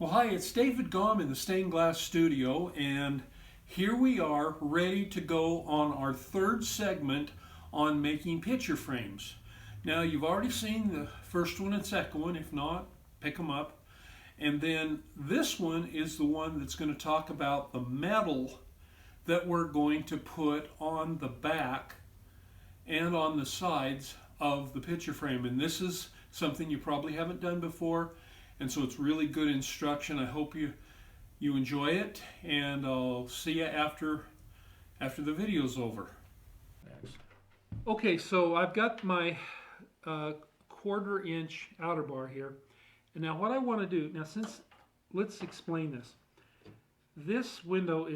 Well, hi, it's David Gomm in the Stained Glass Studio, and here we are ready to go on our third segment on making picture frames. Now, you've already seen the first one and second one. If not, pick them up. And then this one is the one that's going to talk about the metal that we're going to put on the back and on the sides of the picture frame. And this is something you probably haven't done before, and so it's really good instruction. I hope you enjoy it, and I'll see you after the video's over. Okay, so I've got my 1/4 inch outer bar here, and now what I want to do now, let's explain this. This window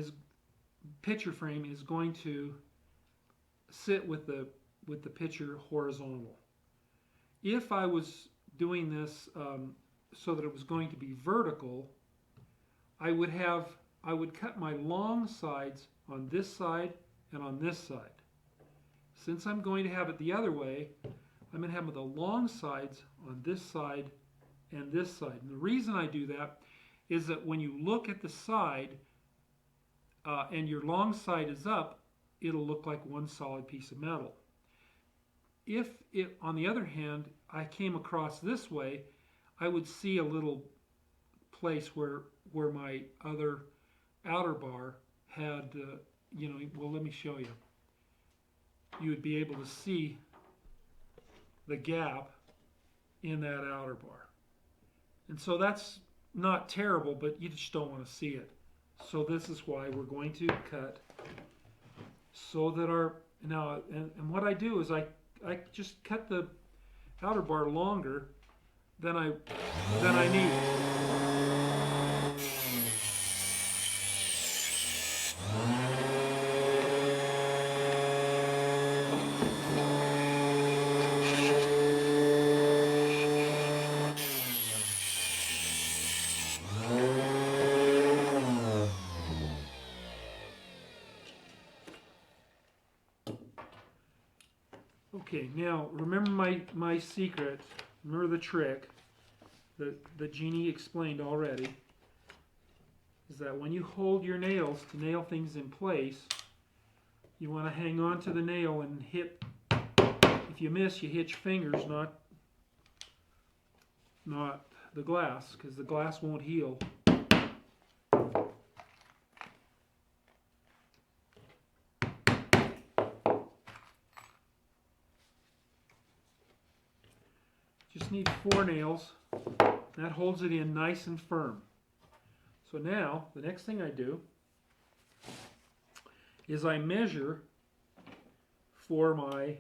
picture frame is going to sit with the picture horizontal. If I was doing this so that it was going to be vertical, I would cut my long sides on this side and on this side. Since I'm going to have it the other way, I'm going to have the long sides on this side and this side. And the reason I do that is that when you look at the side and your long side is up, it'll look like one solid piece of metal. If it, on the other hand, I came across this way, I would see a little place where my other outer bar had, well, let me show you. You would be able to see the gap in that outer bar. And so that's not terrible, but you just don't want to see it. So this is why we're going to cut so that and what I do is I just cut the outer bar longer than I need. Okay, now remember my secret, remember the trick that Jeannie explained already, is that when you hold your nails to nail things in place, you want to hang on to the nail and hit. If you miss, you hit your fingers, not the glass, because the glass won't heal. Just need 4 nails. That holds it in nice and firm. So now, the next thing I do is I measure for my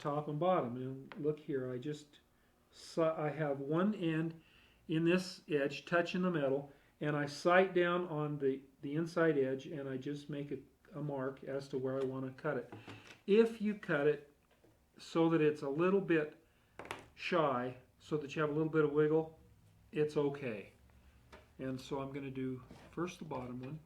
top and bottom. And look here, I have one end in this edge touching the metal, and I sight down on the inside edge, and I just make a mark as to where I want to cut it. If you cut it so that it's a little bit shy, so that you have a little bit of wiggle, it's okay. And so I'm going to do first the bottom one.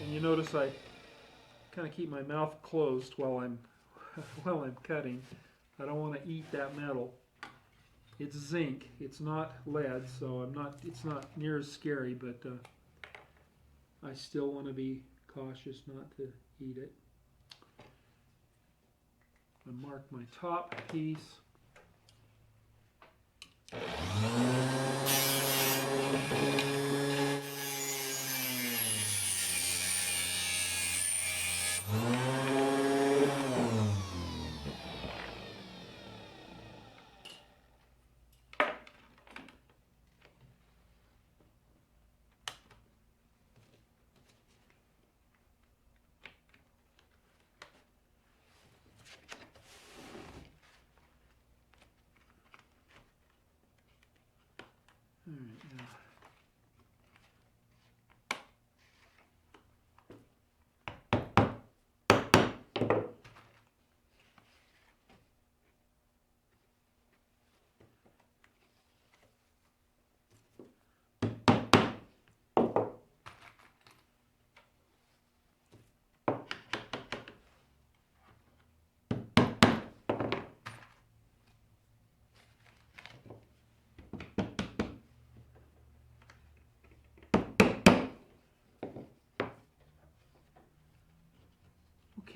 And you notice I kind of keep my mouth closed while I'm cutting. I don't want to eat that metal. It's zinc, it's not lead, so it's not near as scary, but I still want to be cautious not to eat it. I mark my top piece.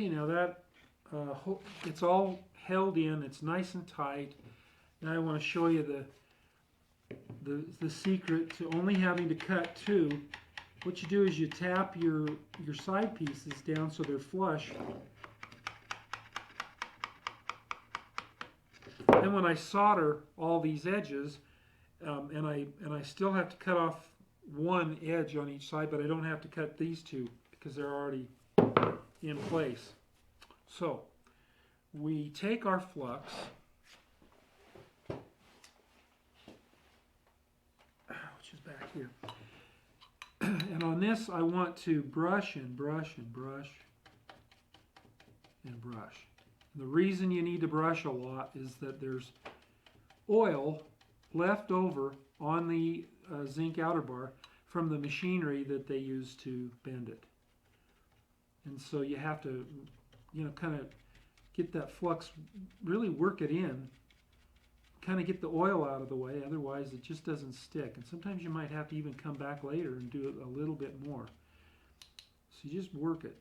Okay, now that it's all held in, it's nice and tight. Now I want to show you the secret to only having to cut two. What you do is you tap your side pieces down so they're flush. Then when I solder all these edges, and I still have to cut off one edge on each side, but I don't have to cut these two because they're already in place. So we take our flux, which is back here, and on this I want to brush and brush and brush and brush. And the reason you need to brush a lot is that there's oil left over on the zinc outer bar from the machinery that they use to bend it. And so you have to, kind of get that flux, really work it in, kind of get the oil out of the way, otherwise it just doesn't stick. And sometimes you might have to even come back later and do it a little bit more. So you just work it.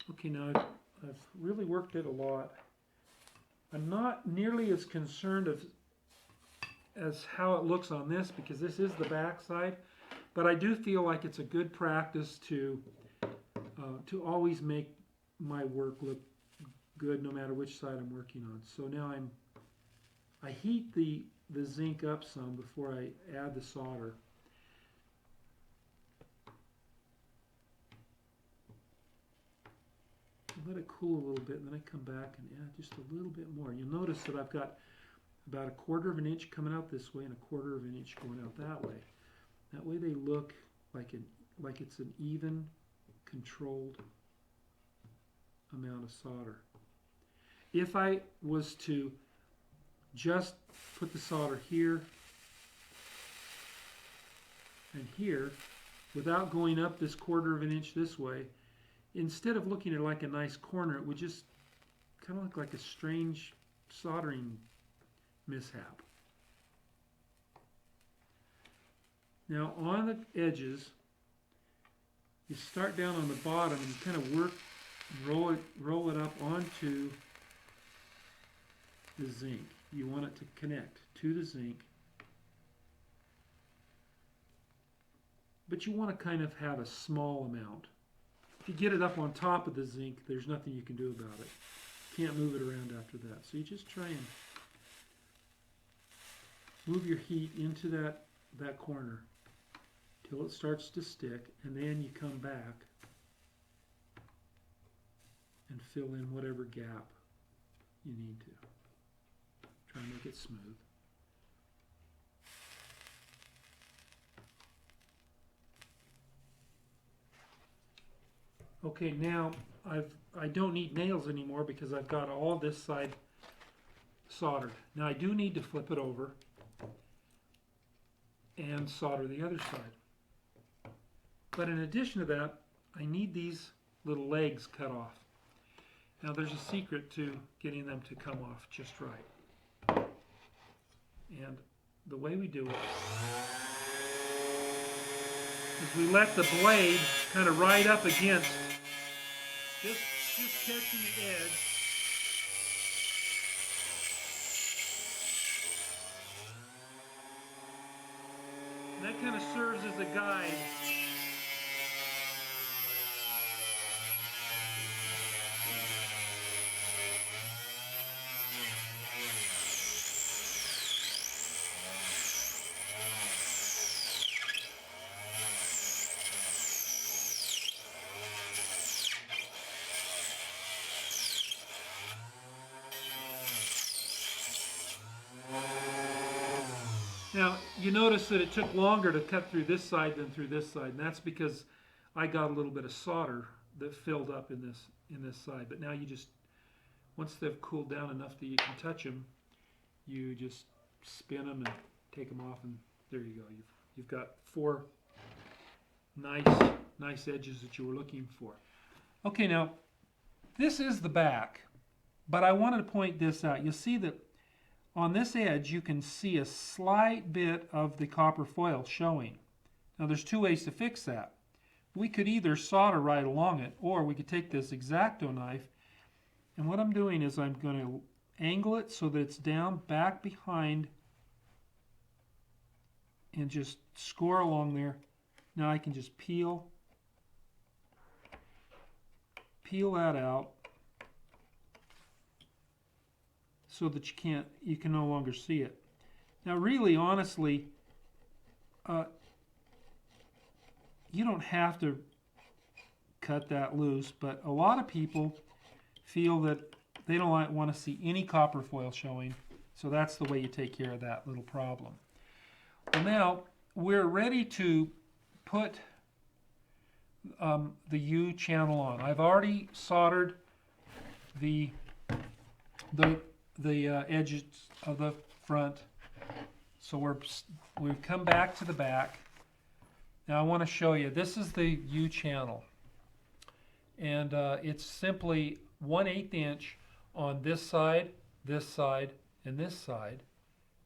Okay, now I've really worked it a lot. I'm not nearly as concerned as how it looks on this because this is the back side, but I do feel like it's a good practice to always make my work look good no matter which side I'm working on. So now I heat the zinc up some before I add the solder. Let it cool a little bit, and then I come back and add just a little bit more. You'll notice that I've got about 1/4 of an inch coming out this way and 1/4 of an inch going out that way. That way they look like it's an even, controlled amount of solder. If I was to just put the solder here and here, without going up this 1/4 of an inch this way, instead of looking at it like a nice corner, it would just kind of look like a strange soldering mishap. Now on the edges, you start down on the bottom and you kind of work, roll it up onto the zinc. You want it to connect to the zinc, but you want to kind of have a small amount. If you get it up on top of the zinc, there's nothing you can do about it. Can't move it around after that. So you just try and move your heat into that corner till it starts to stick, and then you come back and fill in whatever gap you need to. Try and make it smooth. Okay, now I don't need nails anymore because I've got all this side soldered. Now I do need to flip it over and solder the other side. But in addition to that, I need these little legs cut off. Now there's a secret to getting them to come off just right. And the way we do it is we let the blade kind of ride up against just catching the edge. And that kind of serves as a guide. Now, you notice that it took longer to cut through this side than through this side, and that's because I got a little bit of solder that filled up in this side. But now you just, once they've cooled down enough that you can touch them, you just spin them and take them off, and there you go. You've got 4 nice edges that you were looking for. Okay, now this is the back, but I wanted to point this out. You'll see that on this edge you can see a slight bit of the copper foil showing. Now there's 2 ways to fix that. We could either solder right along it, or we could take this X-Acto knife, and what I'm doing is I'm going to angle it so that it's down back behind and just score along there. Now I can just peel that out so that you can no longer see it. Now really, honestly, you don't have to cut that loose, but a lot of people feel that they don't want to see any copper foil showing, so that's the way you take care of that little problem. Well, now we're ready to put the U channel on. I've already soldered the edges of the front, so we've come back to the back. Now I want to show you, this is the U channel, and it's simply 1/8 inch on this side, and this side,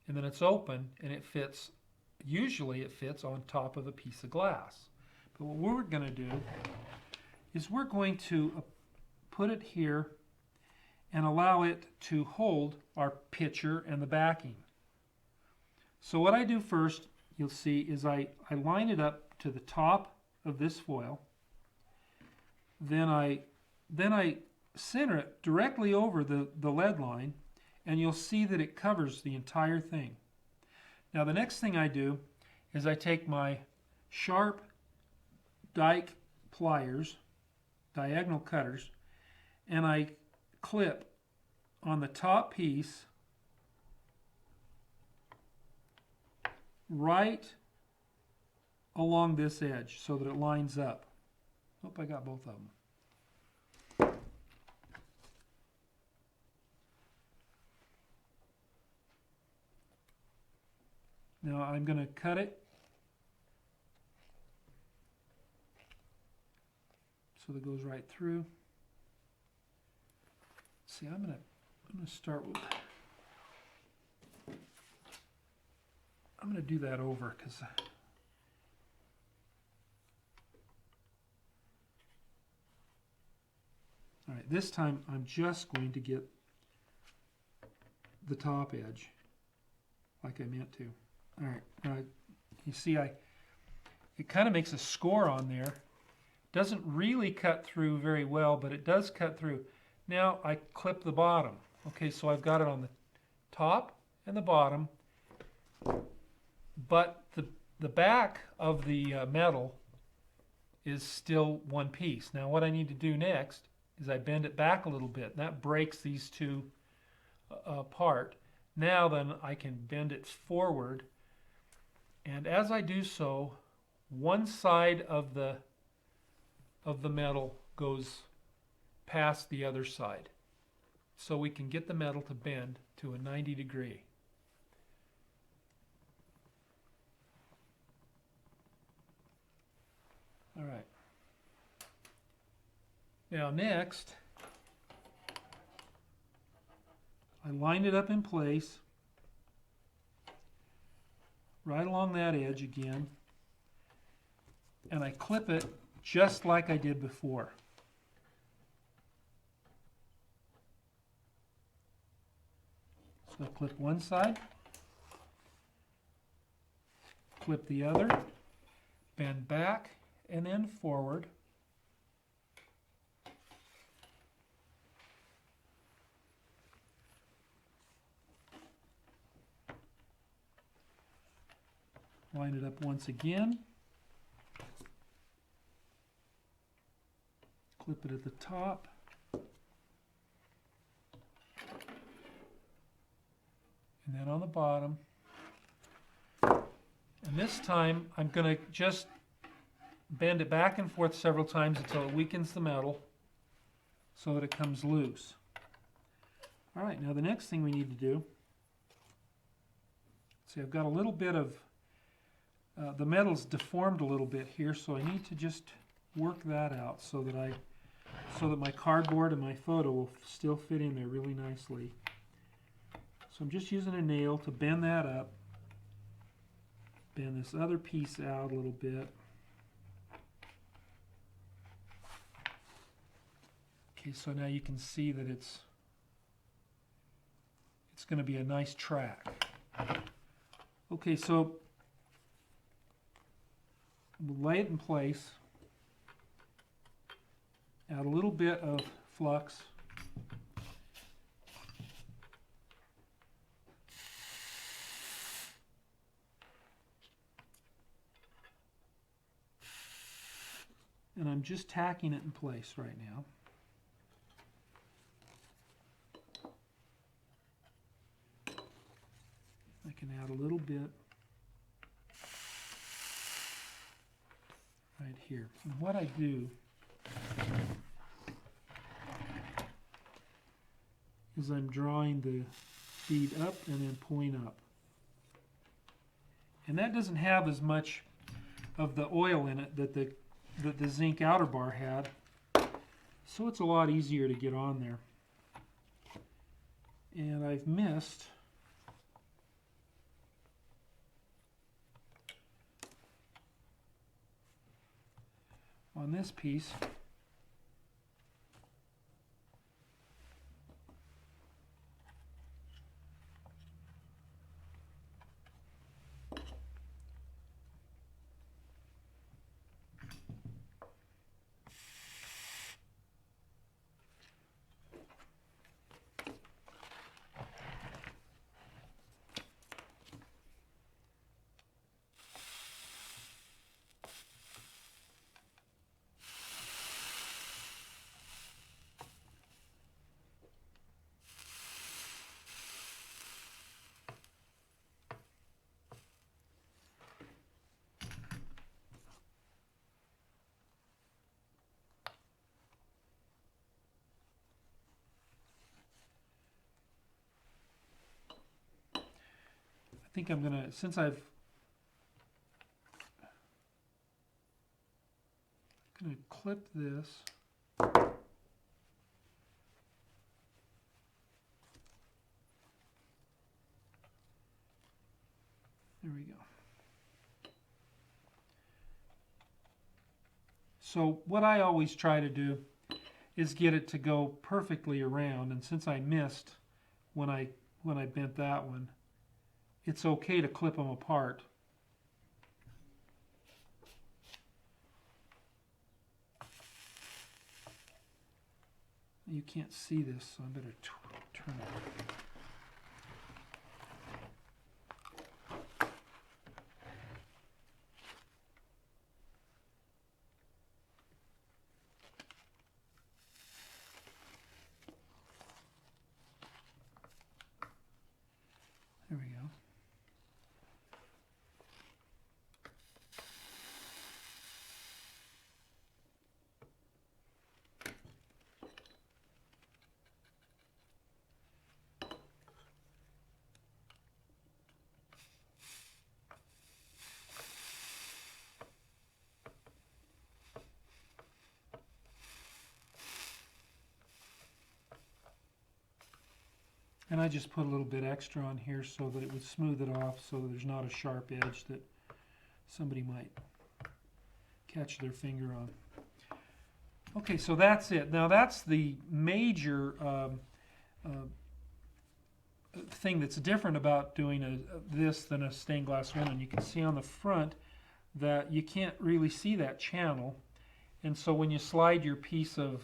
and then it's open, and it fits, usually it fits on top of a piece of glass. But what we're going to do is we're going to put it here and allow it to hold our pitcher and the backing. So what I do first, you'll see, is I line it up to the top of this foil. Then I center it directly over the lead line, and you'll see that it covers the entire thing. Now the next thing I do is I take my sharp dike pliers, diagonal cutters, and I clip on the top piece right along this edge so that it lines up. Hope I got both of them. Now I'm going to cut it so that it goes right through. See, I'm going to start with, I'm going to do that over because all right, this time I'm just going to get the top edge like I meant to. All right, now you see it kind of makes a score on there. Doesn't really cut through very well, but it does cut through. Now I clip the bottom. Okay, so I've got it on the top and the bottom, but the back of the metal is still one piece. Now what I need to do next is I bend it back a little bit, and that breaks these two apart. Now then I can bend it forward, and as I do so, one side of the metal goes past the other side, so we can get the metal to bend to a 90 degree. All right. Now next, I line it up in place right along that edge again, and I clip it just like I did before. So I clip one side, clip the other, bend back and then forward. Line it up once again. Clip it at the top. And then on the bottom. And this time I'm going to just bend it back and forth several times until it weakens the metal so that it comes loose. All right, now the next thing we need to do See, I've got a little bit of, the metal's deformed a little bit here, so I need to just work that out so that my cardboard and my photo will still fit in there really nicely. So I'm just using a nail to bend that up, bend this other piece out a little bit. Okay, so now you can see that it's going to be a nice track. Okay, so we'll lay it in place, add a little bit of flux. And I'm just tacking it in place right now. I can add a little bit right here. And what I do is I'm drawing the bead up and then pulling up. And that doesn't have as much of the oil in it that the zinc outer bar had, so it's a lot easier to get on there. And I've missed on this piece. I think I'm gonna, since I've gonna clip this. There we go. So what I always try to do is get it to go perfectly around, and since I missed when I bent that one, it's okay to clip them apart. You can't see this, so I better turn it. There we go. And I just put a little bit extra on here so that it would smooth it off, so that there's not a sharp edge that somebody might catch their finger on. Okay, so that's it. Now that's the major thing that's different about doing this than a stained glass window. And you can see on the front that you can't really see that channel. And so when you slide your piece of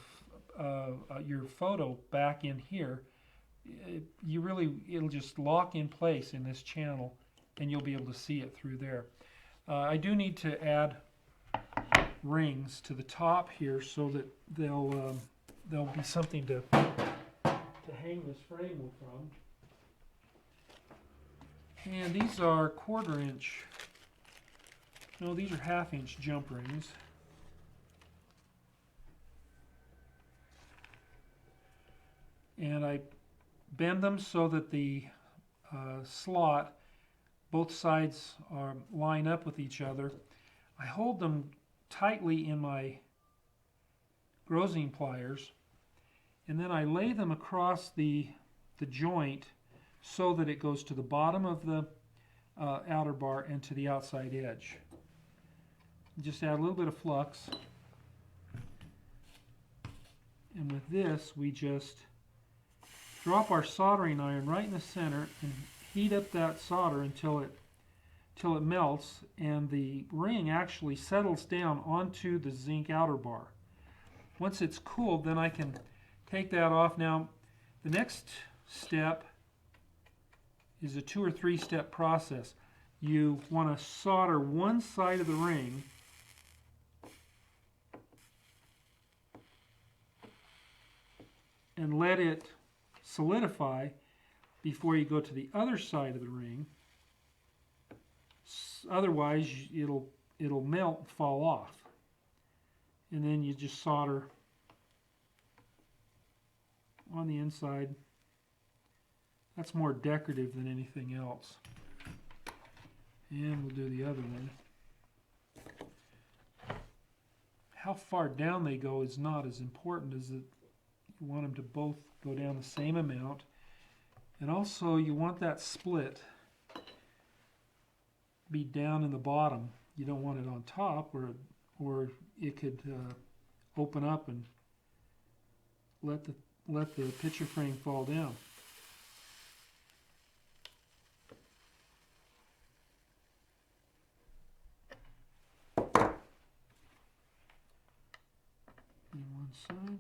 your photo back in here, it'll just lock in place in this channel, and you'll be able to see it through there. I do need to add rings to the top here so that there'll be something to hang this frame from. And these are 1/4 inch. No, these are 1/2 inch jump rings. And I bend them so that the slot both sides line up with each other, I hold them tightly in my grosine pliers, and then I lay them across the joint so that it goes to the bottom of the outer bar and to the outside edge. Just add a little bit of flux, and with this we just drop our soldering iron right in the center and heat up that solder until it melts and the ring actually settles down onto the zinc outer bar. Once it's cooled, then I can take that off. Now, the next step is a 2 or 3 step process. You want to solder one side of the ring and let it solidify before you go to the other side of the ring. Otherwise, it'll melt and fall off. And then you just solder on the inside. That's more decorative than anything else. And we'll do the other one. How far down they go is not as important as you want them to both go down the same amount. And also you want that split be down in the bottom. You don't want it on top or it could open up and let the picture frame fall down. On one side,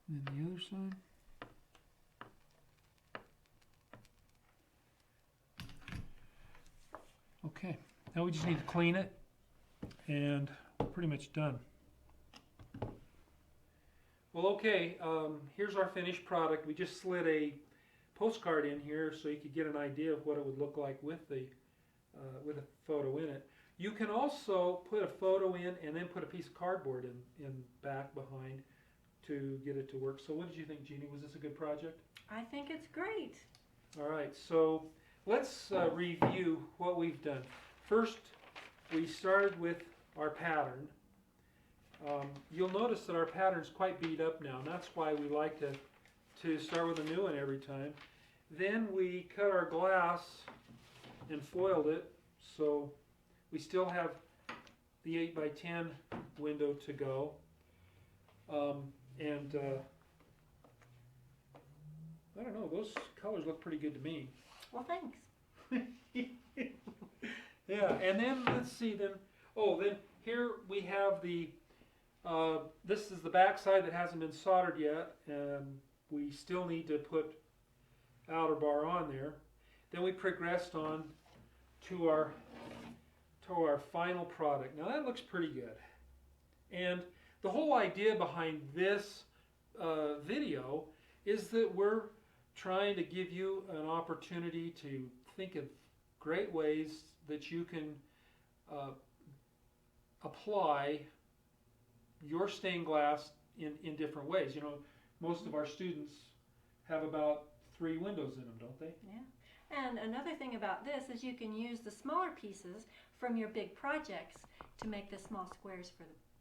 and then the other side. Okay, now we just need to clean it, and we're pretty much done. Well, okay, here's our finished product. We just slid a postcard in here so you could get an idea of what it would look like with a photo in it. You can also put a photo in and then put a piece of cardboard in back behind to get it to work. So what did you think, Jeannie? Was this a good project? I think it's great. All right, so let's review what we've done. First, we started with our pattern. You'll notice that our pattern's quite beat up now, and that's why we like to start with a new one every time. Then we cut our glass and foiled it, so we still have the 8x10 window to go. I don't know, those colors look pretty good to me. Well, thanks. Yeah, and then let's see, then here we have the, this is the back side that hasn't been soldered yet, and we still need to put outer bar on there. Then we progressed on to our final product. Now that looks pretty good. And the whole idea behind this video is that we're trying to give you an opportunity to think of great ways that you can apply your stained glass in different ways. You know, most of our students have about 3 windows in them, don't they? Yeah. And another thing about this is you can use the smaller pieces from your big projects to make the small squares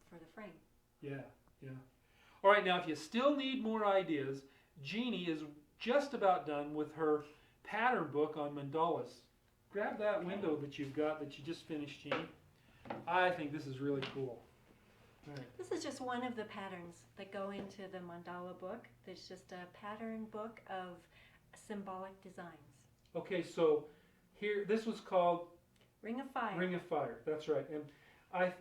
for the frame. Yeah, yeah. All right, now if you still need more ideas, Jeannie is just about done with her pattern book on mandalas. Grab that window that you've got that you just finished, Jeannie. I think this is really cool. All right. This is just one of the patterns that go into the mandala book. There's just a pattern book of symbolic designs. Okay, so here, this was called Ring of Fire. Ring of Fire, that's right. And I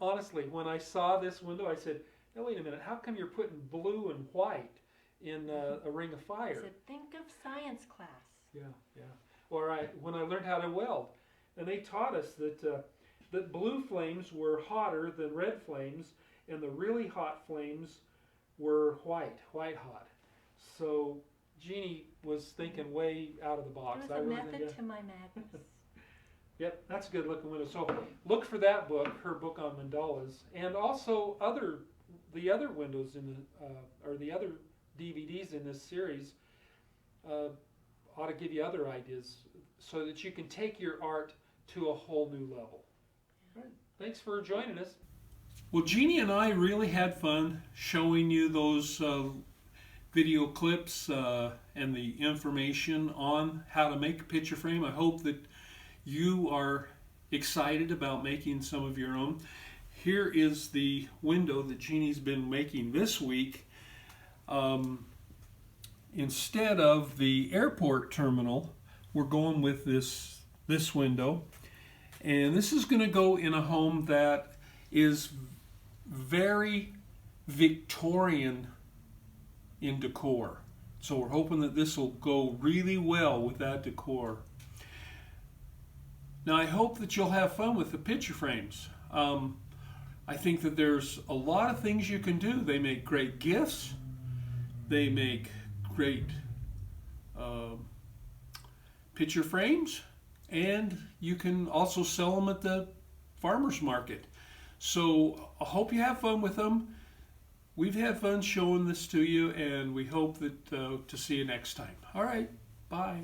honestly, when I saw this window, I said, "Now wait a minute, how come you're putting blue and white in a Ring of Fire?" I said, think of science class. Yeah, yeah. All right, when I learned how to weld, and they taught us that blue flames were hotter than red flames, and the really hot flames were white hot. So Jeannie was thinking way out of the box. There was a method to my madness. Yep, that's a good looking window. So look for that book, her book on mandalas, and also the other windows in the or the other DVDs in this series. ought to give you other ideas so that you can take your art to a whole new level. All right. Thanks for joining us. Well, Jeannie and I really had fun showing you those video clips and the information on how to make a picture frame. I hope that you are excited about making some of your own. Here is the window that Jeannie's been making this week. Instead of the airport terminal, we're going with this window. And this is going to go in a home that is very Victorian in decor. So we're hoping that this will go really well with that decor. Now I hope that you'll have fun with the picture frames. I think that there's a lot of things you can do. They make great gifts. They make great picture frames, and you can also sell them at the farmer's market. So I hope you have fun with them. We've had fun showing this to you, and we hope that to see you next time. All right, bye.